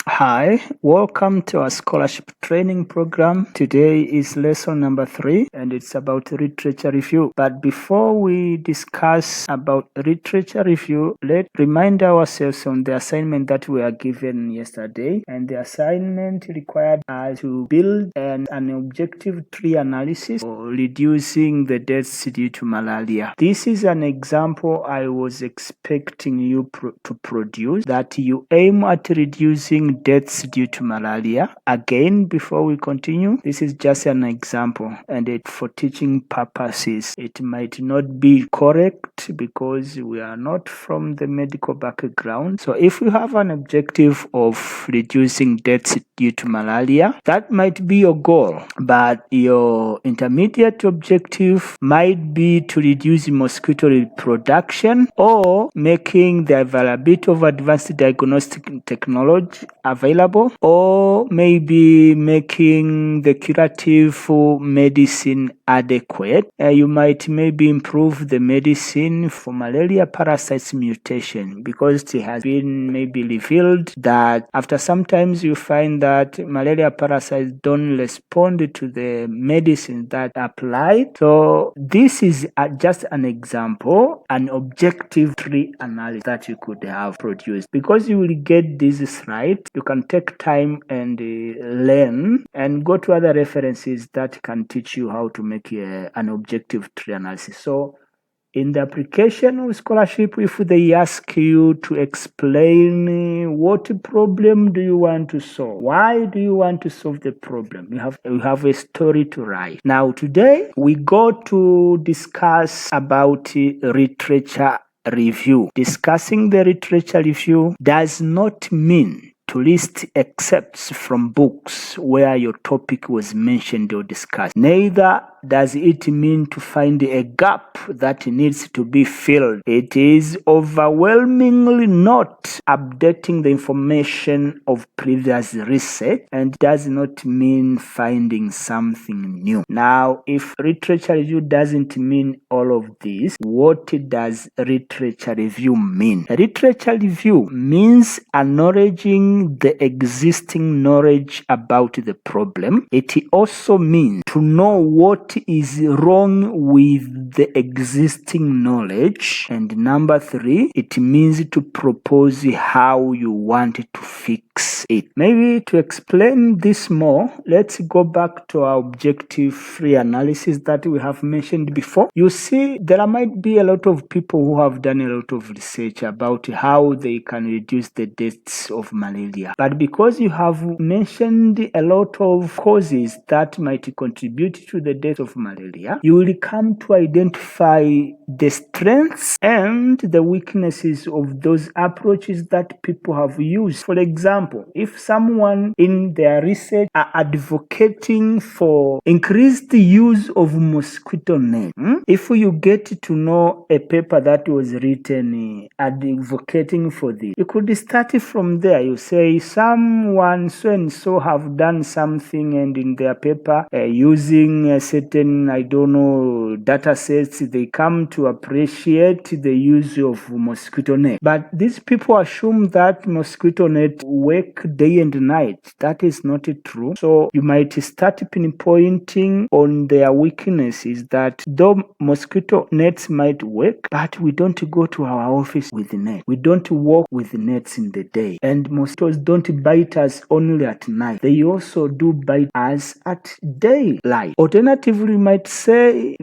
Hi, welcome to our scholarship training program. Today is lesson number 3 and it's about literature review. But before we discuss about literature review, let's remind ourselves on the assignment that we are given yesterday. And the assignment required us to build an objective tree analysis for reducing the deaths due to malaria. This is an example I was expecting you to produce, that you aim at reducing deaths due to malaria. Again, before we continue, this is just an example, and for teaching purposes. It might not be correct because we are not from the medical background. So if you have an objective of reducing deaths due to malaria, that might be your goal, but your intermediate objective might be to reduce mosquito reproduction or making the availability of advanced diagnostic technology available, or maybe making the curative medicine adequate. You might maybe improve the medicine for malaria parasites mutation, because it has been maybe revealed that after sometimes you find that malaria parasites don't respond to the medicine that applied. So this is just an example, an objective tree analysis that you could have produced. Because you will get this right, you can take time and learn and go to other references that can teach you how to make an objective tree analysis. So in the application of scholarship, if they ask you to explain what problem do you want to solve, why do you want to solve the problem, you have a story to write. Now today we go to discuss about literature review. Discussing the literature review does not mean to list excerpts from books where your topic was mentioned or discussed. Neither does it mean to find a gap that needs to be filled. It is overwhelmingly not updating the information of previous research, and does not mean finding something new. Now, if literature review doesn't mean all of this, what does literature review mean? Literature review means acknowledging the existing knowledge about the problem. It also means to know what is wrong with the existing knowledge. And number 3, it means to propose how you want to fix it. Maybe to explain this more, let's go back to our objective tree analysis that we have mentioned before. You see, there might be a lot of people who have done a lot of research about how they can reduce the deaths of malaria. But because you have mentioned a lot of causes that might contribute to the death of malaria, you will come to identify the strengths and the weaknesses of those approaches that people have used. For example, if someone in their research are advocating for increased use of mosquito net, if you get to know a paper that was written advocating for this, you could start from there. You say someone so and so have done something, and in their paper using a certain, data sets, they come to appreciate the use of mosquito net. But these people assume that mosquito net work day and night. That is not true. So you might start pinpointing on their weaknesses, that though mosquito nets might work, but we don't go to our office with the net. We don't walk with the nets in the day. And mosquitoes don't bite us only at night. They also do bite us at daylight. Alternatively, you might say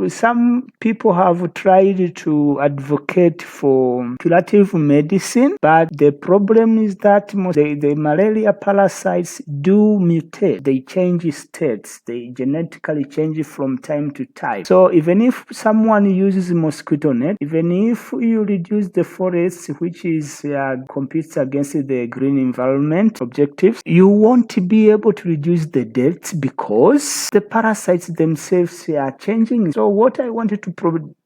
some people have tried to advocate for curative medicine, but the problem is that the malaria parasites do mutate. They change states. They genetically change from time to time. So even if someone uses mosquito net, even if you reduce the forests, which is competes against the green environment objectives, you won't be able to reduce the deaths because the parasites themselves are changing. So what I wanted to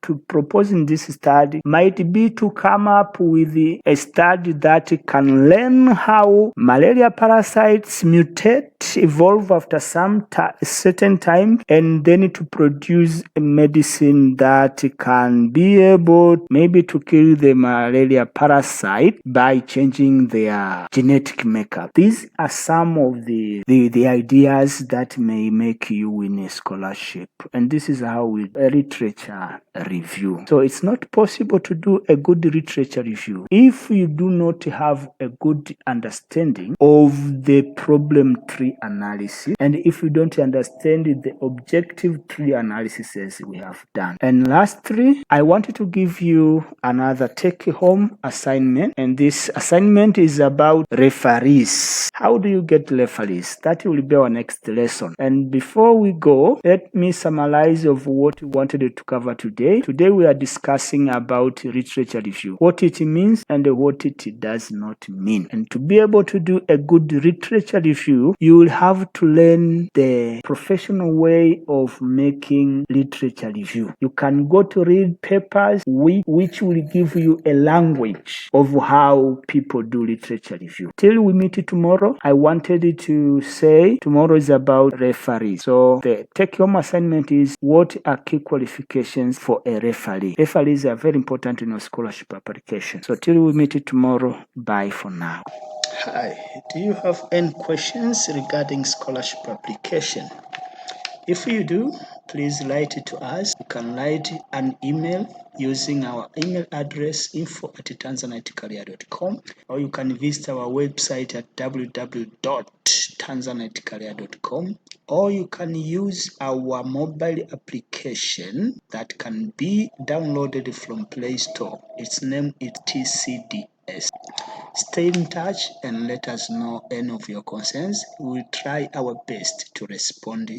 to propose in this study might be to come up with a study that can learn how malaria parasites mutate, evolve after some certain time, and then to produce a medicine that can be able maybe to kill the malaria parasite by changing their genetic makeup. These are some of the ideas that may make you win a scholarship, and this is how we literature review. So it's not possible to do a good literature review if you do not have a good understanding of the problem tree analysis, and if you don't understand the objective tree analysis as we have done. And lastly, I wanted to give you another take-home assignment, and this assignment is about referees. How do you get referees? That will be our next lesson. And before we go, let me summarize of what we wanted to cover today. Today we are discussing about literature review, what it means and what it does not mean. And to be able to do a good literature review, you will have to learn the professional way of making literature review. You can go to read papers which will give you a language of how people do literature review. Till we meet tomorrow, I wanted to say tomorrow is about referees. So the take-home assignment is, what are key qualifications for a referee? Referees are very important in your scholarship application. So till we meet tomorrow, bye for now. Hi, do you have any questions regarding scholarship application? If you do, please write it to us. You can write an email using our email address info@tanzanitecareer.com, or you can visit our website at www.tanzanitecareer.com, or you can use our mobile application that can be downloaded from Play Store. Its name is TCDS. Stay in touch and let us know any of your concerns. We will try our best to respond